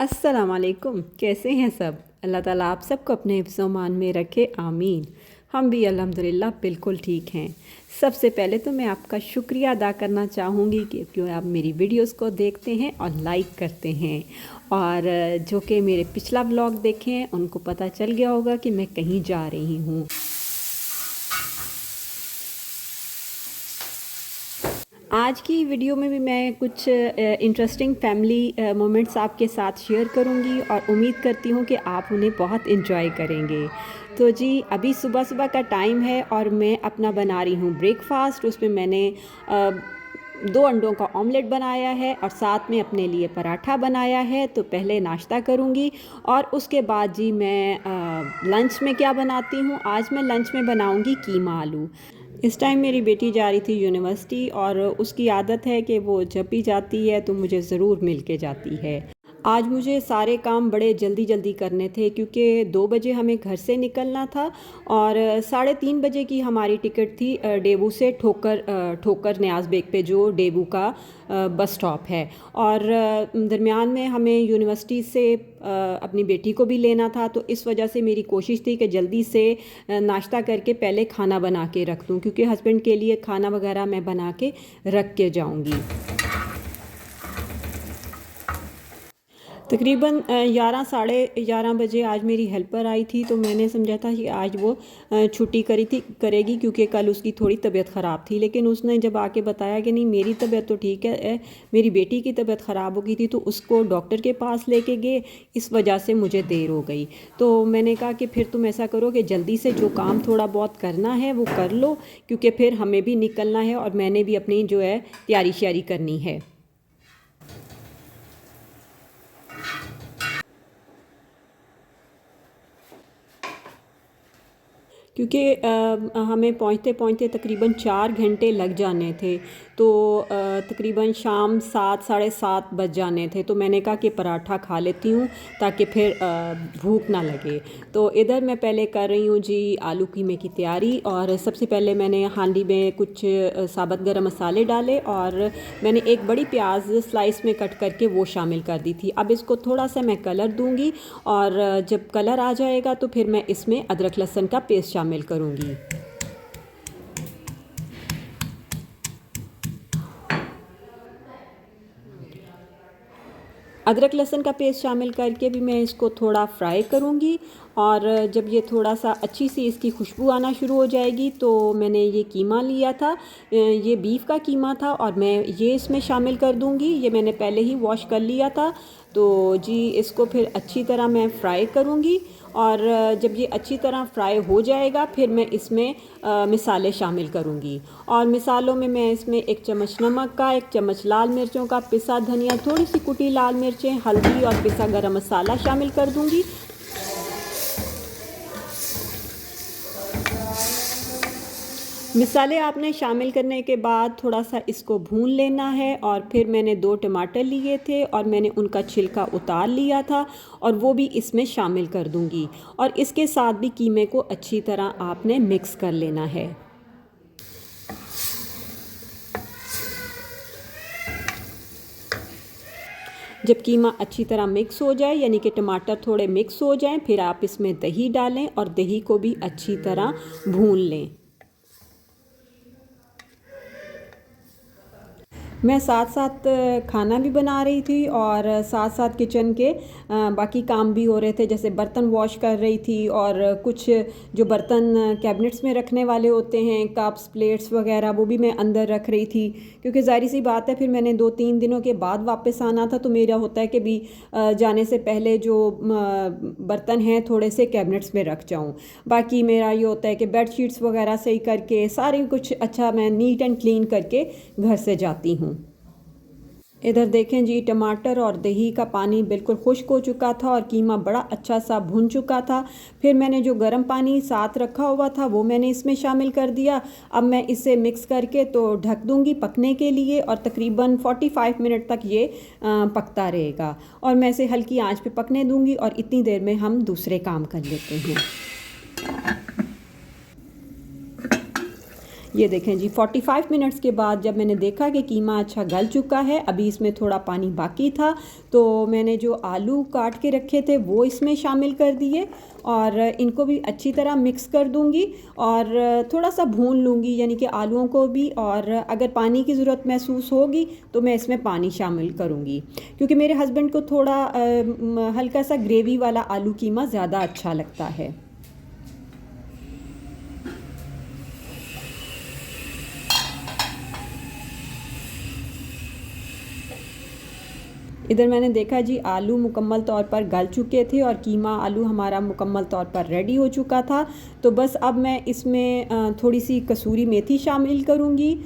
अस्सलाम वालेकुम। कैसे हैं सब? अल्लाह ताला आप सबको अपने हिफ्ज़-ओ-मान में रखे, आमीन। हम भी अल्हम्दुलिल्लाह बिल्कुल ठीक हैं। सबसे पहले तो मैं आपका शुक्रिया अदा करना चाहूँगी कि क्यों आप मेरी वीडियोस को देखते हैं और लाइक करते हैं, और जो कि मेरे पिछला व्लॉग देखे हैं उनको पता चल गया होगा कि मैं कहीं जा रही हूँ। आज की वीडियो में भी मैं कुछ इंटरेस्टिंग फैमिली मोमेंट्स आपके साथ शेयर करूंगी और उम्मीद करती हूं कि आप उन्हें बहुत इन्जॉय करेंगे। तो जी, अभी सुबह सुबह का टाइम है और मैं अपना बना रही हूं ब्रेकफास्ट। उसमें मैंने 2 अंडों का ऑमलेट बनाया है और साथ में अपने लिए पराठा बनाया है। तो पहले नाश्ता करूंगी और उसके बाद जी मैं लंच में क्या बनाती हूँ। आज मैं लंच में बनाऊंगी कीमा आलू। इस टाइम मेरी बेटी जा रही थी यूनिवर्सिटी और उसकी आदत है कि वो जब भी जाती है तो मुझे ज़रूर मिल के जाती है। आज मुझे सारे काम बड़े जल्दी जल्दी करने थे क्योंकि 2 बजे हमें घर से निकलना था और 3:30 बजे की हमारी टिकट थी डेबू से ठोकर न्याज बेग पे, जो डेबू का बस स्टॉप है। और दरमियान में हमें यूनिवर्सिटी से अपनी बेटी को भी लेना था, तो इस वजह से मेरी कोशिश थी कि जल्दी से नाश्ता करके पहले खाना बना के रख दूँ, क्योंकि हस्बैंड के लिए खाना वगैरह मैं बना के रख के जाऊँगी। तकरीबन 11 साढ़े 11 बजे आज मेरी हेल्पर आई थी, तो मैंने समझा था कि आज वो छुट्टी करेगी क्योंकि कल उसकी थोड़ी तबीयत ख़राब थी। लेकिन उसने जब आके बताया कि नहीं, मेरी तबीयत तो ठीक है, मेरी बेटी की तबीयत ख़राब हो गई थी तो उसको डॉक्टर के पास लेके गए, इस वजह से मुझे देर हो गई। तो मैंने कहा कि फिर तुम ऐसा करो कि जल्दी से जो काम थोड़ा बहुत करना है वो कर लो, क्योंकि फिर हमें भी निकलना है और मैंने भी अपनी जो है तैयारी श्यारी करनी है। क्योंकि हमें पहुँचते पहुँचते तकरीबन 4 घंटे लग जाने थे, तो तकरीबन शाम 7 साढ़े 7 बज जाने थे। तो मैंने कहा कि पराठा खा लेती हूँ ताकि फिर भूख ना लगे। तो इधर मैं पहले कर रही हूँ जी आलू कीमे की तैयारी। और सबसे पहले मैंने हांडी में कुछ साबुत गरम मसाले डाले और मैंने एक बड़ी प्याज स्लाइस में कट करके वो शामिल कर दी थी। अब इसको थोड़ा सा मैं कलर दूँगी और जब कलर आ जाएगा तो फिर मैं इसमें अदरक लहसुन का पेस्ट शामिल करूँगी। अदरक लहसुन का पेस्ट शामिल करके भी मैं इसको थोड़ा फ्राई करूँगी, और जब ये थोड़ा सा अच्छी सी इसकी खुशबू आना शुरू हो जाएगी तो मैंने ये कीमा लिया था, ये बीफ का कीमा था और मैं ये इसमें शामिल कर दूँगी। ये मैंने पहले ही वॉश कर लिया था। तो जी इसको फिर अच्छी तरह मैं फ्राई करूँगी, और जब ये अच्छी तरह फ्राई हो जाएगा फिर मैं इसमें मिसाले शामिल करूँगी। और मिसालों में मैं इसमें 1 चम्मच नमक का, 1 चम्मच लाल मिर्चों का, पिसा धनिया, थोड़ी सी कुटी लाल मिर्चें, हल्दी और पिसा गरम मसाला शामिल कर दूँगी। मिसाले आपने शामिल करने के बाद थोड़ा सा इसको भून लेना है, और फिर मैंने 2 टमाटर लिए थे और मैंने उनका छिलका उतार लिया था और वो भी इसमें शामिल कर दूंगी। और इसके साथ भी कीमे को अच्छी तरह आपने मिक्स कर लेना है। जब कीमा अच्छी तरह मिक्स हो जाए, यानी कि टमाटर थोड़े मिक्स हो जाएं, फिर आप इसमें दही डालें और दही को भी अच्छी तरह भून लें। मैं साथ साथ खाना भी बना रही थी और साथ साथ किचन के बाकी काम भी हो रहे थे, जैसे बर्तन वॉश कर रही थी और कुछ जो बर्तन कैबिनेट्स में रखने वाले होते हैं, कप्स प्लेट्स वगैरह, वो भी मैं अंदर रख रही थी। क्योंकि ज़ाहिर सी बात है, फिर मैंने 2-3 दिनों के बाद वापस आना था, तो मेरा होता है कि भी जाने से पहले जो बर्तन हैं थोड़े से कैबिनेट्स में रख जाऊँ। बाकी मेरा ये होता है कि बेड शीट्स वगैरह सही करके सारी कुछ अच्छा मैं नीट एंड क्लीन करके घर से जाती हूँ। इधर देखें जी, टमाटर और दही का पानी बिल्कुल खुश्क हो चुका था और कीमा बड़ा अच्छा सा भुन चुका था। फिर मैंने जो गर्म पानी साथ रखा हुआ था वो मैंने इसमें शामिल कर दिया। अब मैं इसे मिक्स करके तो ढक दूंगी पकने के लिए, और तकरीबन 45 मिनट तक ये पकता रहेगा। और मैं इसे हल्की आंच पे पकने दूंगी और इतनी देर में हम दूसरे काम कर लेते हैं। ये देखें जी 45 मिनट्स के बाद जब मैंने देखा कि कीमा अच्छा गल चुका है, अभी इसमें थोड़ा पानी बाकी था, तो मैंने जो आलू काट के रखे थे वो इसमें शामिल कर दिए और इनको भी अच्छी तरह मिक्स कर दूंगी और थोड़ा सा भून लूँगी, यानी कि आलूओं को भी। और अगर पानी की ज़रूरत महसूस होगी तो मैं इसमें पानी शामिल करूँगी, क्योंकि मेरे हस्बैंड को थोड़ा हल्का सा ग्रेवी वाला आलू कीमा ज़्यादा अच्छा लगता है। इधर मैंने देखा जी आलू मुकम्मल तौर पर गल चुके थे और कीमा आलू हमारा मुकम्मल तौर पर रेडी हो चुका था। तो बस अब मैं इसमें थोड़ी सी कसूरी मेथी शामिल करूँगी।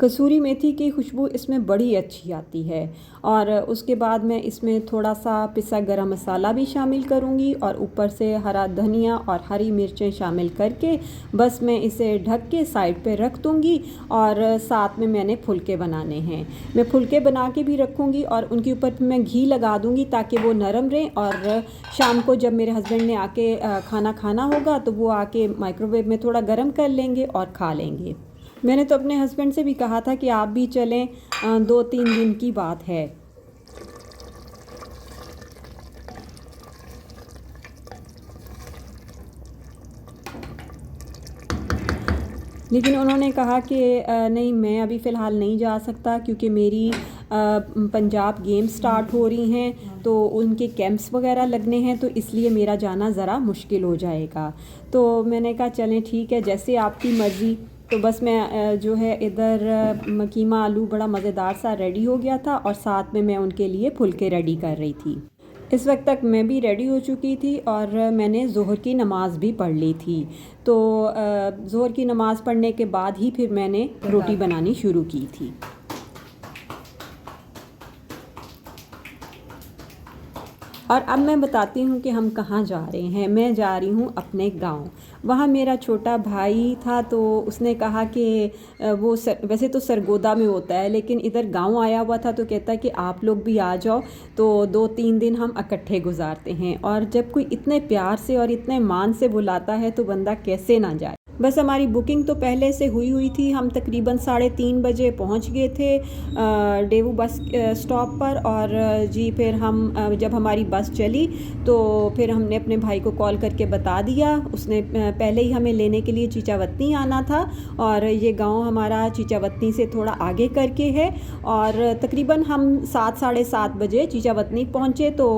कसूरी मेथी की खुशबू इसमें बड़ी अच्छी आती है। और उसके बाद मैं इसमें थोड़ा सा पिसा गरम मसाला भी शामिल करूँगी और ऊपर से हरा धनिया और हरी मिर्चें शामिल करके बस मैं इसे ढक के साइड पे रख दूँगी। और साथ में मैंने फुलके बनाने हैं, मैं फुलके बना के भी रखूँगी और उनके ऊपर मैं घी लगा दूँगी ताकि वो नरम रहें। और शाम को जब मेरे हस्बैंड ने आके खाना खाना होगा तो वो आके माइक्रोवेव में थोड़ा गर्म कर लेंगे और खा लेंगे। मैंने तो अपने हस्बैंड से भी कहा था कि आप भी चलें, 2-3 दिन की बात है। लेकिन उन्होंने कहा कि नहीं, मैं अभी फ़िलहाल नहीं जा सकता क्योंकि मेरी पंजाब गेम स्टार्ट हो रही हैं, तो उनके कैंप्स वगैरह लगने हैं, तो इसलिए मेरा जाना ज़रा मुश्किल हो जाएगा। तो मैंने कहा चलें ठीक है, जैसे आपकी मर्ज़ी। तो बस मैं जो है इधर कीमा आलू बड़ा मज़ेदार सा रेडी हो गया था और साथ में मैं उनके लिए फुलके रेडी कर रही थी। इस वक्त तक मैं भी रेडी हो चुकी थी और मैंने ज़ोहर की नमाज़ भी पढ़ ली थी। तो ज़ोहर की नमाज़ पढ़ने के बाद ही फिर मैंने रोटी बनानी शुरू की थी। और अब मैं बताती हूँ कि हम कहाँ जा रहे हैं। मैं जा रही हूँ अपने गांव। वहाँ मेरा छोटा भाई था, तो उसने कहा कि वैसे तो सरगोदा में होता है, लेकिन इधर गांव आया हुआ था, तो कहता है कि आप लोग भी आ जाओ, तो 2-3 दिन हम इकट्ठे गुजारते हैं। और जब कोई इतने प्यार से और इतने मान से बुलाता है तो बंदा कैसे ना जाए। बस हमारी बुकिंग तो पहले से हुई थी। हम तकरीबन 3:30 बजे पहुंच गए थे डेवू बस स्टॉप पर। और जी फिर हम जब हमारी बस चली तो फिर हमने अपने भाई को कॉल करके बता दिया। उसने पहले ही हमें लेने के लिए चीचावतनी आना था और ये गांव हमारा चीचावतनी से थोड़ा आगे करके है। और तकरीबन हम 7-7:30 बजे चीचावतनी पहुँचे तो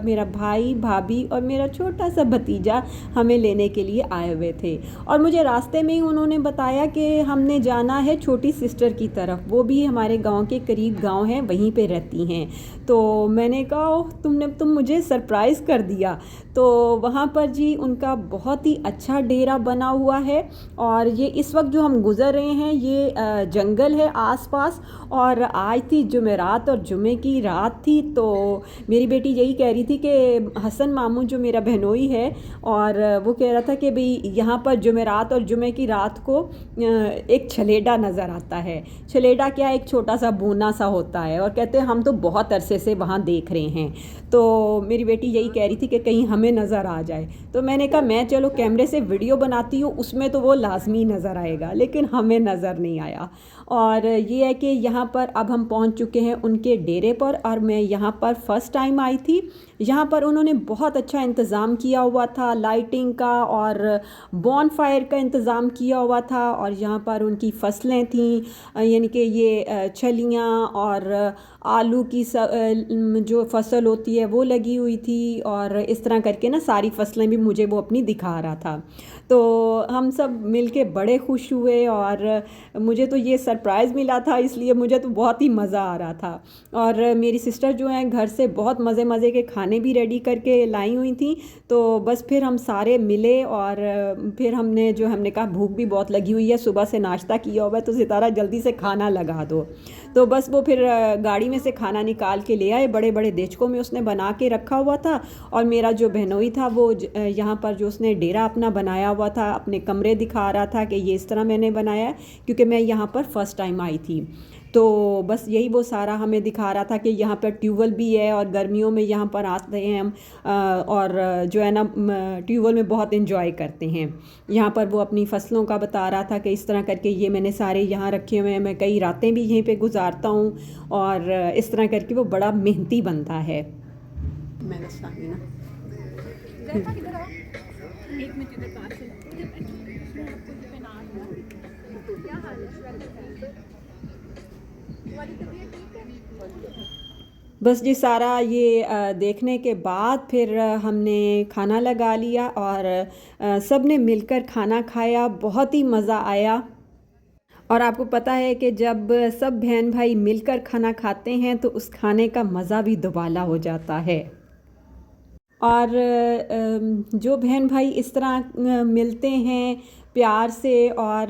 मेरा भाई, भाभी और मेरा छोटा सा भतीजा हमें लेने के लिए आए हुए थे। और मुझे रास्ते में ही उन्होंने बताया कि हमने जाना है छोटी सिस्टर की तरफ, वो भी हमारे गांव के करीब गांव है, वहीं पे रहती हैं। तो मैंने कहा ओह, तुम मुझे सरप्राइज़ कर दिया। तो वहाँ पर जी उनका बहुत ही अच्छा डेरा बना हुआ है। और ये इस वक्त जो हम गुज़र रहे हैं ये जंगल है आसपास। और आज थी जुमेरात और जुमे की रात थी। तो मेरी बेटी यही कह रही थी कि हसन मामू जो मेरा बहनोई है, और वो कह रहा था कि भाई यहाँ पर जुमेरात और जुमे की रात को एक छलेडा नज़र आता है। छलेडा क्या, एक छोटा सा बूना सा होता है। और कहते हैं हम तो बहुत अरसे से वहाँ देख रहे हैं। तो मेरी बेटी यही कह रही थी कि कहीं हमें नज़र आ जाए। तो मैंने कहा मैं चलो कैमरे से वीडियो बनाती हूँ, उसमें तो वो लाजमी नज़र आएगा, लेकिन हमें नज़र नहीं आया। और ये है कि यहाँ पर अब हम पहुँच चुके हैं उनके डेरे पर। और मैं यहाँ पर फ़र्स्ट टाइम आई थी। यहाँ पर उन्होंने बहुत अच्छा इंतज़ाम किया हुआ था, लाइटिंग का और बॉनफायर का इंतज़ाम किया हुआ था। और यहाँ पर उनकी फसलें थीं, यानी कि ये छलियाँ और आलू की जो फसल होती है वो लगी हुई थी। और इस तरह करके ना सारी फसलें भी मुझे वो अपनी दिखा रहा था। तो हम सब मिलके बड़े खुश हुए और मुझे तो ये सरप्राइज़ मिला था, इसलिए मुझे तो बहुत ही मज़ा आ रहा था। और मेरी सिस्टर जो हैं घर से बहुत मज़े मज़े के खाने भी रेडी करके लाई हुई थी। तो बस फिर हम सारे मिले और फिर हमने कहा भूख भी बहुत लगी हुई है, सुबह से नाश्ता किया हुआ है, तो सितारा जल्दी से खाना लगा दो। तो बस वो फिर गाड़ी में से खाना निकाल के ले आए, बड़े बड़े देचकों में उसने बना के रखा हुआ था। और मेरा जो बहनोई था वो यहाँ पर जो उसने डेरा अपना बनाया हुआ था, अपने कमरे दिखा रहा था कि ये इस तरह मैंने बनाया है, क्योंकि मैं यहाँ पर फ़र्स्ट टाइम आई थी। तो बस यही वो सारा हमें दिखा रहा था कि यहाँ पर ट्यूबवेल भी है और गर्मियों में यहाँ पर आते हैं हम और जो है ना ट्यूबवेल में बहुत इन्जॉय करते हैं। यहाँ पर वो अपनी फसलों का बता रहा था कि इस तरह करके ये मैंने सारे यहाँ रखे हुए हैं, मैं कई रातें भी यहीं पे गुजारता हूँ और इस तरह करके वो बड़ा मेहनती बनता है। मैं बस आ गई ना। एक मिनट इधर पास से क्या हाल है? बस जी सारा ये देखने के बाद फिर हमने खाना लगा लिया और सब ने मिलकर खाना खाया, बहुत ही मज़ा आया। और आपको पता है कि जब सब बहन भाई मिलकर खाना खाते हैं तो उस खाने का मज़ा भी दुबाला हो जाता है। और जो बहन भाई इस तरह मिलते हैं प्यार से और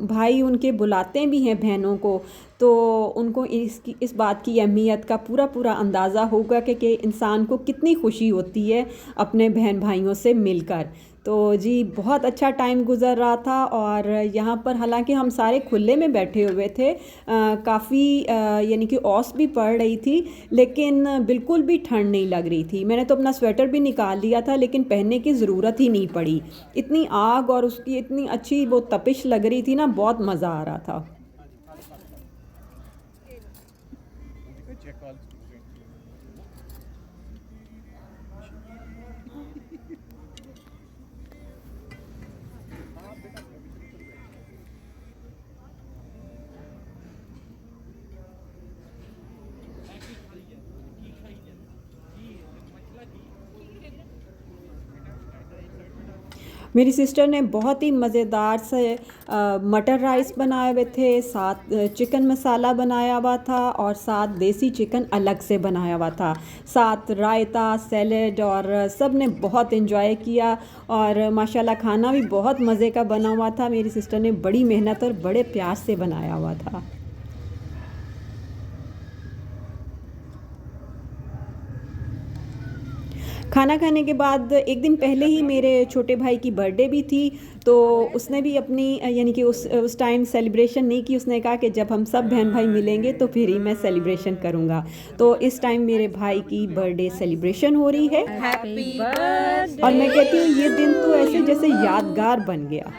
भाई उनके बुलाते भी हैं बहनों को, तो उनको इस बात की अहमियत का पूरा पूरा अंदाज़ा होगा कि इंसान को कितनी खुशी होती है अपने बहन भाइयों से मिलकर। तो जी बहुत अच्छा टाइम गुज़र रहा था और यहाँ पर हालांकि हम सारे खुले में बैठे हुए थे, काफ़ी यानी कि औस भी पड़ रही थी लेकिन बिल्कुल भी ठंड नहीं लग रही थी। मैंने तो अपना स्वेटर भी निकाल लिया था लेकिन पहनने की ज़रूरत ही नहीं पड़ी। इतनी आग और उसकी इतनी अच्छी वो तपिश लग रही थी ना, बहुत मज़ा आ रहा था। मेरी सिस्टर ने बहुत ही मज़ेदार से मटर राइस बनाए हुए थे, साथ चिकन मसाला बनाया हुआ था और साथ देसी चिकन अलग से बनाया हुआ था, साथ रायता सैलेड, और सब ने बहुत इन्जॉय किया और माशाल्लाह खाना भी बहुत मज़े का बना हुआ था। मेरी सिस्टर ने बड़ी मेहनत और बड़े प्यार से बनाया हुआ था। खाना खाने के बाद एक दिन पहले ही मेरे छोटे भाई की बर्थडे भी थी, तो उसने भी अपनी यानी कि उस टाइम सेलिब्रेशन नहीं की। उसने कहा कि जब हम सब बहन भाई मिलेंगे तो फिर ही मैं सेलिब्रेशन करूँगा। तो इस टाइम मेरे भाई की बर्थडे सेलिब्रेशन हो रही है। Happy birthday. और मैं कहती हूँ ये दिन तो ऐसे जैसे यादगार बन गया।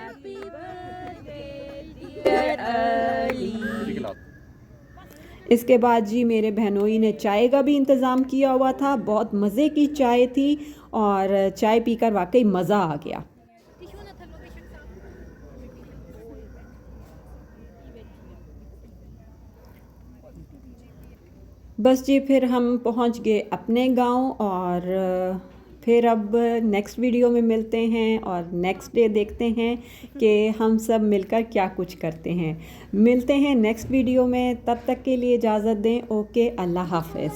इसके बाद जी मेरे बहनोई ने चाय का भी इंतज़ाम किया हुआ था, बहुत मज़े की चाय थी और चाय पीकर वाकई मज़ा आ गया। बस जी फिर हम पहुंच गए अपने गांव और फिर अब नेक्स्ट वीडियो में मिलते हैं और नेक्स्ट डे देखते हैं कि हम सब मिलकर क्या कुछ करते हैं। मिलते हैं नेक्स्ट वीडियो में, तब तक के लिए इजाज़त दें। ओके, अल्लाह हाफ़िज़।